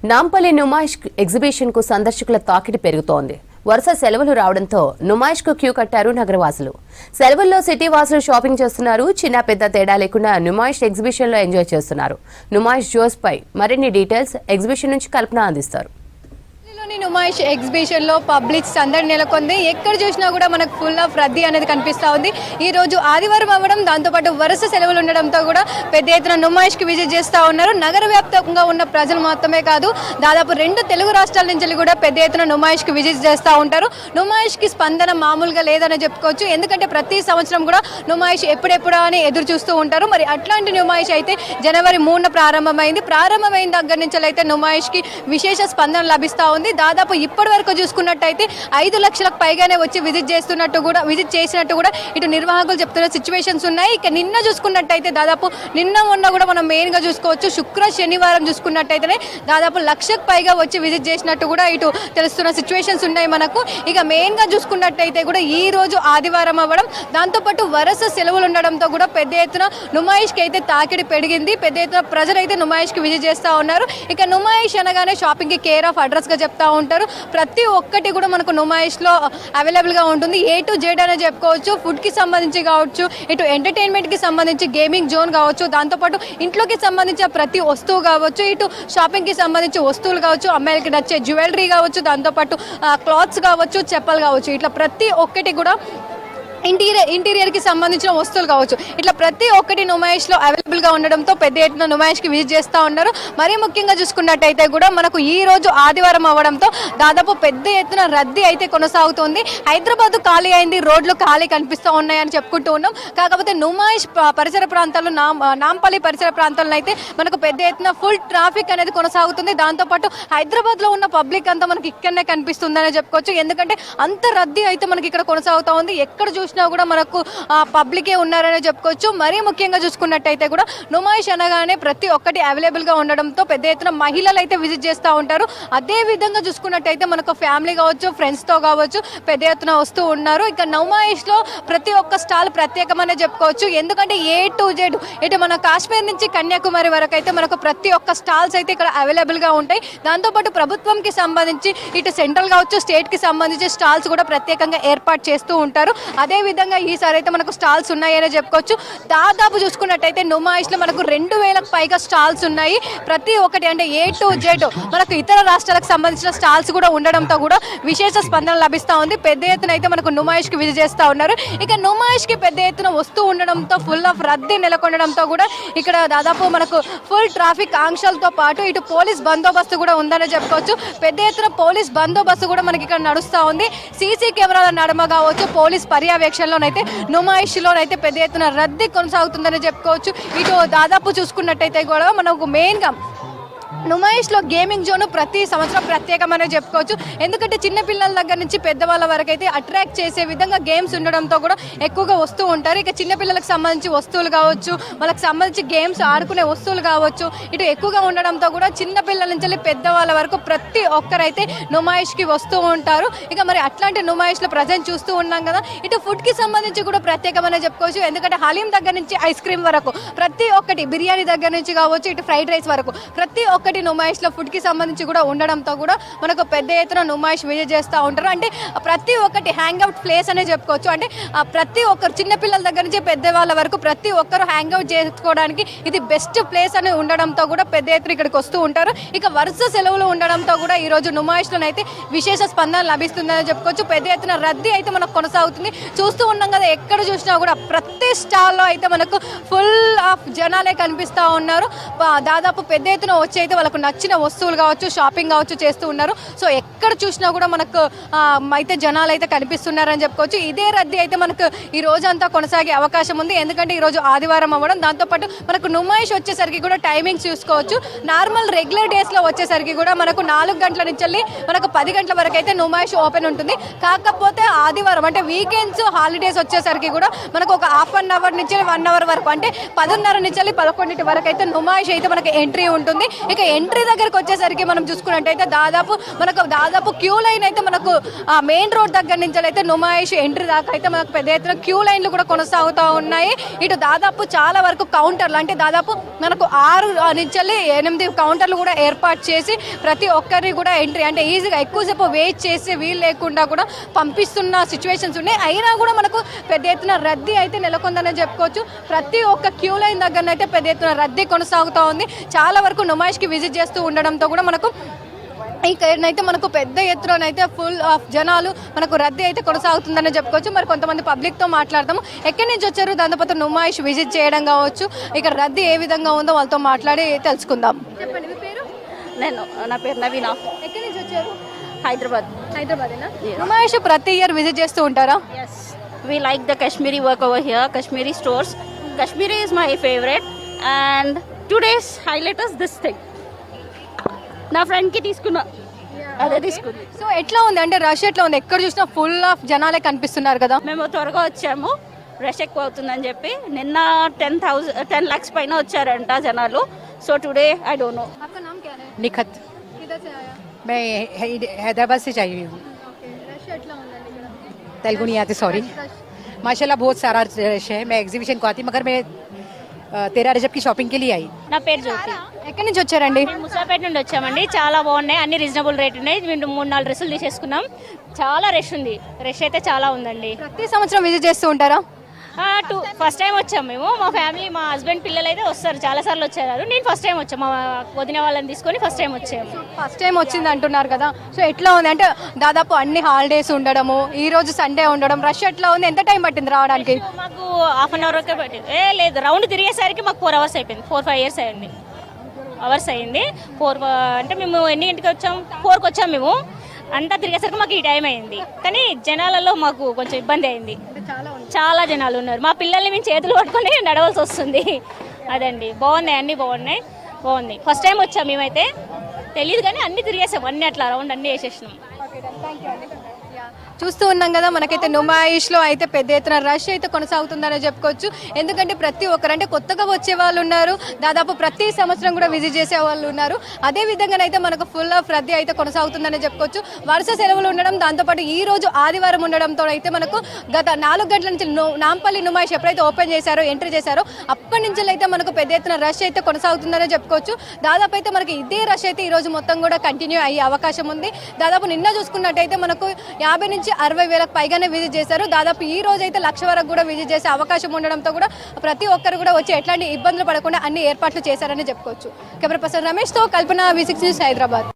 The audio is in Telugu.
నాంపల్లి నుమాయిష్ ఎగ్జిబిషన్ కు సందర్శకుల తాకిడి పెరుగుతోంది. వరుస సెలవులు రావడంతో నుమాయిష్ కు క్యూ కట్టారు నగరవాసులు. సెలవుల్లో సిటీ వాసులు షాపింగ్ చేస్తున్నారు. చిన్న పెద్ద తేడా లేకుండా నుమాయిష్ ఎగ్జిబిషన్ లో ఎంజాయ్ చేస్తున్నారు. నుమాయిష్ జోస్ పై మరిన్ని డీటెయిల్స్ ఎగ్జిబిషన్ నుంచి కల్పన అందిస్తారు. నుమాయిష్ ఎగ్జిబిషన్ లో పబ్లిక్ సందడి నెలకొంది. ఎక్కడ చూసినా కూడా మనకు ఫుల్ ఆఫ్ రద్దీ అనేది కనిపిస్తా ఉంది. ఈ రోజు ఆదివారం అవ్వడం, దాంతోపాటు వరుస సెలవులు ఉండడంతో కూడా పెద్ద ఎత్తున నుమాయిష్ కి విజిట్ చేస్తా ఉన్నారు. నగర వ్యాప్తంగా ఉన్న ప్రజలు మాత్రమే కాదు, దాదాపు 2 తెలుగు రాష్ట్రాల నుంచి కూడా పెద్ద ఎత్తున నుమాయిష్ కి విజిట్ చేస్తూ ఉంటారు. నుమాయిష్ కి స్పందన మామూలుగా లేదని చెప్పుకోవచ్చు. ఎందుకంటే ప్రతి సంవత్సరం కూడా నుమాయిష్ ఎప్పుడెప్పుడా అని ఎదురు చూస్తూ ఉంటారు. మరి అట్లాంటి నుమాయిష్ అయితే జనవరి 3న ప్రారంభమైంది. ప్రారంభమైన దగ్గర నుంచి అయితే నుమాయిష్ కి విశేష స్పందన లభిస్తూ ఉంది. దాదాపు ఇప్పటి వరకు చూసుకున్నట్టయితే 5 లక్షలకు పైగానే వచ్చి విజిట్ చేసినట్టు కూడా ఇటు నిర్వాహకులు చెప్తున్న సిచ్యువేషన్స్ ఉన్నాయి. ఇక నిన్న చూసుకున్నట్టయితే దాదాపు మొన్న కూడా మనం మెయిన్ గా చూసుకోవచ్చు. శనివారం చూసుకున్నట్టయితేనే దాదాపు 1 లక్షకు పైగా వచ్చి విజిట్ చేసినట్టు కూడా ఇటు తెలుస్తున్న సిచ్యువేషన్స్ ఉన్నాయి మనకు. ఇక మెయిన్ గా చూసుకున్నట్టయితే కూడా ఈ రోజు ఆదివారం అవ్వడం, దాంతోపాటు వరుస సెలవులు ఉండడంతో కూడా పెద్ద ఎత్తున నుమాయిష్ కి అయితే తాకిడి పెరిగింది. పెద్ద ఎత్తున ప్రజలు అయితే నుమాయిష్ కి విజిట్ చేస్తూ ఉన్నారు. ఇక నుమాయిష్ అనగానే షాపింగ్ కి కేర్ ఆఫ్ అడ్రస్ గా చెప్తా ఉంటారు. ప్రతి ఒక్కటి కూడా మనకు నుమాయిష్ లో అవైలబుల్ గా ఉంటుంది. A to Z అనే చెప్పుకోవచ్చు. ఫుడ్ కి సంబంధించి కావచ్చు, ఇటు ఎంటర్టైన్మెంట్ కి సంబంధించి గేమింగ్ జోన్ కావచ్చు, దాంతోపాటు ఇంట్లోకి సంబంధించిన ప్రతి వస్తువు కావచ్చు, ఇటు షాపింగ్ కి సంబంధించి వస్తువులు కావచ్చు, అమ్మాయిలకి నచ్చే జ్యువెలరీ కావచ్చు, దాంతోపాటు క్లాత్స్ కావచ్చు, చెప్పలు కావచ్చు, ఇట్లా ప్రతి ఒక్కటి కూడా ఇంటీరియర్ కి సంబంధించిన వస్తువులు కావచ్చు, ఇట్లా ప్రతి ఒక్కటి నుమాయిష్ లో అవైలబుల్ గా ఉండడంతో పెద్ద ఎత్తున నుమాయిష్ కి విజిట్ చేస్తూ ఉన్నారు. మరీ ముఖ్యంగా చూసుకున్నట్టయితే కూడా మనకు ఈ రోజు ఆదివారం అవ్వడంతో దాదాపు పెద్ద ఎత్తున రద్దీ అయితే కొనసాగుతుంది. హైదరాబాద్ ఖాళీ అయింది, రోడ్లు ఖాళీ కనిపిస్తూ ఉన్నాయని చెప్పుకుంటూ ఉన్నాం. కాకపోతే నుమాయిష్ పరిసర ప్రాంతాల్లో నాంపల్లి పరిసర ప్రాంతాల్లో అయితే మనకు పెద్ద ఎత్తున ఫుల్ ట్రాఫిక్ అనేది కొనసాగుతుంది. దాంతోపాటు హైదరాబాద్ లో ఉన్న పబ్లిక్ అంతా మనకి ఇక్కడనే కనిపిస్తుందనే చెప్పుకోవచ్చు. ఎందుకంటే అంత రద్దీ అయితే మనకి ఇక్కడ కొనసాగుతూ ఉంది. ఎక్కడ చూసినా కూడా మనకు పబ్లికే ఉన్నారనే చెప్పుకోవచ్చు. మరీ ముఖ్యంగా చూసుకున్నట్టయితే కూడా నుమాయిష్ అనగానే ప్రతి ఒక్కటి అవైలబుల్ గా ఉండడంతో పెద్ద ఎత్తున మహిళలు అయితే విజిట్ చేస్తూ ఉంటారు. అదే విధంగా చూసుకున్నట్టయితే మనకు ఫ్యామిలీ కావచ్చు, ఫ్రెండ్స్ తో కావచ్చు పెద్ద ఎత్తున వస్తూ ఉన్నారు. ఇక నుమాయిష్ లో ప్రతి ఒక్క స్టాల్ ప్రత్యేకమనే చెప్పుకోవచ్చు. ఎందుకంటే A to Z ఇటు మన కాశ్మీర్ నుంచి కన్యాకుమారి వరకు అయితే మనకు ప్రతి ఒక్క స్టాల్స్ అయితే ఇక్కడ అవైలబుల్ గా ఉంటాయి. దాంతోపాటు ప్రభుత్వంకి సంబంధించి ఇటు సెంట్రల్ కావచ్చు, స్టేట్ కి సంబంధించి స్టాల్స్ కూడా ప్రత్యేకంగా ఏర్పాటు చేస్తూ ఉంటారు. అదే విధంగా ఈసారి అయితే మనకు స్టాల్స్ ఉన్నాయనే చెప్పుకోవచ్చు. దాదాపు చూసుకున్నట్టయితే నుమాయిష్ లో మనకు 2000కు పైగా స్టాల్స్ ఉన్నాయి. ప్రతి ఒక్కటి అంటే A to Z మనకు ఇతర రాష్ట్రాలకు సంబంధించిన స్టాల్స్ కూడా ఉండడంతో కూడా విశేష స్పందన లభిస్తూ ఉంది. పెద్ద ఎత్తున అయితే మనకు నుమాయిష్ కి విజిట్ చేస్తూ ఉన్నారు. ఇక నుమాయిష్ కి పెద్ద ఎత్తున వస్తూ ఉండడంతో ఫుల్ ఆఫ్ రద్దీ నెలకొనడంతో కూడా ఇక్కడ దాదాపు మనకు ఫుల్ ట్రాఫిక్ ఆంక్షలతో పాటు ఇటు పోలీస్ బందోబస్తు కూడా ఉందని చెప్పుకోవచ్చు. పెద్ద ఎత్తున పోలీస్ బందోబస్తు కూడా మనకి ఇక్కడ నడుస్తూ ఉంది. సీసీ కెమెరాల నడమ కావచ్చు, పోలీస్ పర్యవేక్షణలోనైతే నుమాయిష్ లోనైతే పెద్ద ఎత్తున రద్దీ కొనసాగుతుందని చెప్పుకోవచ్చు. ఇటు దాదాపు చూసుకున్నట్టయితే కూడా మనకు మెయిన్ గా నుమాయిష్ లో గేమింగ్ జోన్ ప్రతి సంవత్సరం ప్రత్యేకమనే చెప్పుకోవచ్చు. ఎందుకంటే చిన్న పిల్లల దగ్గర నుంచి పెద్దవాళ్ళ వరకు అయితే అట్రాక్ట్ చేసే విధంగా గేమ్స్ ఉండడంతో కూడా ఎక్కువగా వస్తూ ఉంటారు. ఇక చిన్నపిల్లలకు సంబంధించి వస్తువులు కావచ్చు, వాళ్ళకి సంబంధించి గేమ్స్ ఆడుకునే వస్తువులు కావచ్చు, ఇటు ఎక్కువగా ఉండడంతో కూడా చిన్న పిల్లల నుంచి పెద్దవాళ్ళ వరకు ప్రతి ఒక్కరైతే నుమాయిష్ కి వస్తూ ఉంటారు. ఇక మరి అట్లాంటి నుమాయిష్ లో ప్రజెంట్ చూస్తూ ఉన్నాం కదా. ఇటు ఫుడ్ కి సంబంధించి కూడా ప్రత్యేకమనే చెప్పుకోవచ్చు. ఎందుకంటే హలీం దగ్గర నుంచి ఐస్ క్రీమ్ వరకు ప్రతి ఒక్కటి, బిర్యానీ దగ్గర నుంచి కావచ్చు, ఇటు ఫ్రైడ్ రైస్ వరకు ప్రతి ఒక్కటి నుమాయిష్ లో ఫుడ్ కి సంబంధించి కూడా ఉండడంతో కూడా మనకు పెద్ద ఎత్తున నుమాయిష్ విజిట్ చేస్తూ ఉంటారు. అంటే ప్రతి ఒక్కటి హ్యాంగ్ అవుట్ ప్లేస్ అనే చెప్పుకోవచ్చు. అంటే ప్రతి ఒక్కరు చిన్నపిల్లల దగ్గర నుంచి పెద్దవాళ్ళ వరకు ప్రతి ఒక్కరు హ్యాంగ్ అవుట్ చేసుకోవడానికి ఇది బెస్ట్ ప్లేస్ అని ఉండడంతో కూడా పెద్ద ఎత్తున ఇక్కడికి వస్తూ ఉంటారు. ఇక వరుస సెలవులు ఉండడంతో కూడా ఈ రోజు నుమాయిష్ లోనైతే విశేష స్పందన లభిస్తుందని చెప్పుకోవచ్చు. పెద్ద ఎత్తున రద్దీ అయితే మనకు కొనసాగుతుంది. చూస్తూ ఉన్నాం కదా, ఎక్కడ చూసినా కూడా ప్రతి స్టాల్లో అయితే మనకు ఫుల్ ఆఫ్ జనాలే కనిపిస్తూ ఉన్నారు. దాదాపు పెద్ద ఎత్తున వచ్చి అయితే వాళ్ళకు నచ్చిన వస్తువులు కావచ్చు, షాపింగ్ కావచ్చు చేస్తూ ఉన్నారు. సో ఎక్కడ చూసినా కూడా మనకు అయితే జనాలు అయితే కనిపిస్తున్నారని చెప్పుకోవచ్చు. ఇదే రద్దీ అయితే మనకు ఈ రోజంతా కొనసాగే అవకాశం ఉంది. ఎందుకంటే ఈ రోజు ఆదివారం అవ్వడం, దాంతోపాటు మనకు నుమాయిష్ వచ్చేసరికి కూడా టైమింగ్స్ చూసుకోవచ్చు. నార్మల్ రెగ్యులర్ డేస్ లో వచ్చేసరికి కూడా మనకు 4 గంటల నుంచి మనకు 10 గంటల వరకు అయితే నుమాయిష్ ఓపెన్ ఉంటుంది. కాకపోతే ఆదివారం అంటే వీకెండ్స్, హాలిడేస్ వచ్చేసరికి కూడా మనకు ఒక ½ అన్ అవర్ నుంచి 1 అవర్ వరకు, అంటే 10:30 నుంచి 11 వరకు అయితే నుమాయిష్ అయితే మనకి ఎంట్రీ ఉంటుంది. ఇక ఎంట్రీ దగ్గరకు వచ్చేసరికి మనం చూసుకున్నట్టయితే దాదాపు క్యూ లైన్ అయితే మనకు మెయిన్ రోడ్ దగ్గర నుంచి అయితే నుమాయిష్ ఎంట్రీ దాకా అయితే మనకు పెద్ద ఎత్తున క్యూ లైన్లు కూడా కొనసాగుతూ ఉన్నాయి. ఇటు దాదాపు చాలా వరకు కౌంటర్లు అంటే దాదాపు మనకు 6 నుంచి 8 కౌంటర్లు కూడా ఏర్పాటు చేసి ప్రతి ఒక్కరిని కూడా ఎంట్రీ అంటే ఈజీగా ఎక్కువసేపు వెయిట్ చేసి వీలు లేకుండా కూడా పంపిస్తున్న సిచ్యువేషన్స్ ఉన్నాయి. అయినా కూడా మనకు పెద్ద ఎత్తున రద్దీ అయితే నెలకొందని చెప్పుకోవచ్చు. ప్రతి ఒక్క క్యూ లైన్ దగ్గర అయితే పెద్ద ఎత్తున రద్దీ కొనసాగుతూ ఉంది. చాలా వరకు నుమాయిష్కి విజిట్ చేస్తూ ఉండడంతో కూడా మనకు అయితే మనకు పెద్ద ఎత్తునైతే ఫుల్ ఆఫ్ జనాలు మనకు రద్దీ అయితే కొనసాగుతుందని చెప్పుకోవచ్చు. మరి కొంతమంది పబ్లిక్తో మాట్లాడదాము. ఎక్కడి నుంచి వచ్చారు, దాంతోపాటు నుమాయిష్ విజిట్ చేయడం కావచ్చు, ఇక్కడ రద్దీ ఏ విధంగా ఉందో వాళ్ళతో మాట్లాడి తెలుసుకుందాం. చెప్పండి మీ పేరు? నా పేరు నవీనా. ఎక్కడి నుంచి వచ్చారు? హైదరాబాదేనా? నుమాయిష్ ప్రతి ఇయర్ విజిట్ చేస్తూ ఉంటారా? Yes. We like the Kashmiri work over here, Kashmiri stores. Kashmiri is my favorite and today's highlight is this thing. నా ఫ్రెండ్కి తీసుకున్నా, అదే తీసుకున్నా. సో ఎట్లా ఉంది అంటే రష్ ఎట్లా ఉంది? ఎక్కడ చూసినా ఫుల్ ఆఫ్ జనాలే కనిపిస్తున్నారు కదా. మేము త్వరగా వచ్చాము, రష్ ఎక్కువ అవుతుందని చెప్పి. నిన్న 10 lakhs పైన వచ్చారంట జనాలు. So today I don't know. आपका नाम क्या है? निखत। किधर से आया? मैं हैदराबाद से आई हूँ। ओके, रश ఎట్లా ఉందండి ఇక్కడ? तेलुगु नहीं आती, सॉरी। माशाल्लाह बहुत सारा रश है। मैं एग्जीबिशन को आती मगर मैं 13 रजब की शॉपिंग के लिए आई। నా పేరు జ్యోతి. ఎక్కడి నుంచి వచ్చారండి? మేము ముసాపేట నుండి వచ్చామండి. చాలా బాగున్నాయి, అన్ని రీజనబుల్ రేట్ ఉన్నాయి. మేము 3-4 డ్రెస్సులు తీసేసుకున్నాం. చాలా రష్ ఉంది, రష్ అయితే చాలా ఉందండి. ప్రతి సంవత్సరం విజిట్ చేస్తూ ఉంటారా? ఫస్ట్ టైం వచ్చాము మేము. మా ఫ్యామిలీ, మా హస్బెండ్, పిల్లలు అయితే వస్తారు, చాలా సార్లు వచ్చారు. నేను ఫస్ట్ టైం వచ్చాము, మా వదిన వాళ్ళని తీసుకొని ఫస్ట్ టైం వచ్చాము. ఫస్ట్ టైం వచ్చింది అంటున్నారు కదా. సో ఎట్లా ఉంది అంటే దాదాపు అన్ని హాలిడేస్ ఉండడము, ఈ రోజు సండే ఉండడం, రష్ ఎట్లా ఉంది? ఎంత టైం పట్టింది రావడానికి? మాకు 1/2 hour పట్టింది. లేదు, రౌండ్ తిరిగేసరికి మాకు 4 hours అయిపోయింది. 4-5 years అయింది, అవర్స్ అయింది. 4 అంటే మేము ఎన్ని గంటకి వచ్చాము? 4కి వచ్చాము మేము. అంతా తిరిగేసరికి మాకు ఈ టైం అయింది. కానీ జనాలలో మాకు కొంచెం ఇబ్బంది అయింది. చాలా జనాలు ఉన్నారు. మా పిల్లల్ని మేము చేతులు పట్టుకొని నడవలసి వస్తుంది. అదండి. బాగున్నాయి, అన్నీ బాగుంది. ఫస్ట్ టైం వచ్చాము మేమైతే, తెలియదు కానీ అన్ని తిరిగేసాం, అన్ని అట్లా రౌండ్ అన్ని వేసేసినాం. చూస్తూ ఉన్నాం కదా, మనకైతే నుమాయిష్లో అయితే పెద్ద ఎత్తున రష్ అయితే కొనసాగుతుందని చెప్పుకోవచ్చు. ఎందుకంటే ప్రతి ఒక్కరు అంటే కొత్తగా వచ్చే వాళ్ళు ఉన్నారు, దాదాపు ప్రతి సంవత్సరం కూడా విజిట్ చేసే వాళ్ళు ఉన్నారు. అదే విధంగానైతే మనకు ఫుల్ ఆఫ్ రద్దీ అయితే కొనసాగుతుందని చెప్పుకోవచ్చు. వరుస సెలవులు ఉండడం, దాంతోపాటు ఈ రోజు ఆదివారం ఉండడంతో అయితే మనకు గత 4 గంటల నుంచి నాంపల్లి నుమాయిష్ ఎప్పుడైతే ఓపెన్ చేశారో, ఎంట్రీ చేశారో అప్పటి నుంచి అయితే మనకు పెద్ద ఎత్తున రష్ అయితే కొనసాగుతుందని చెప్పుకోవచ్చు. దాదాపు అయితే మనకి ఇదే రష్ అయితే ఈ రోజు మొత్తం కూడా కంటిన్యూ అయ్యే అవకాశం ఉంది. దాదాపు నిన్న చూసుకున్నట్టయితే మనకు 50 నుంచి 60 వేలకు పైగానే విజిట్ చేశారు. దాదాపు ఈ రోజు అయితే 1,00,000 వరకు కూడా విజిట్ చేసే అవకాశం ఉండడంతో కూడా ప్రతి ఒక్కరు కూడా వచ్చి ఎట్లాంటి ఇబ్బందులు పడకుండా అన్ని ఏర్పాట్లు చేశారని చెప్పుకోవచ్చు. కెమెరా పర్సన్ రమేష్తో కల్పన, V6 న్యూస్, హైదరాబాద్.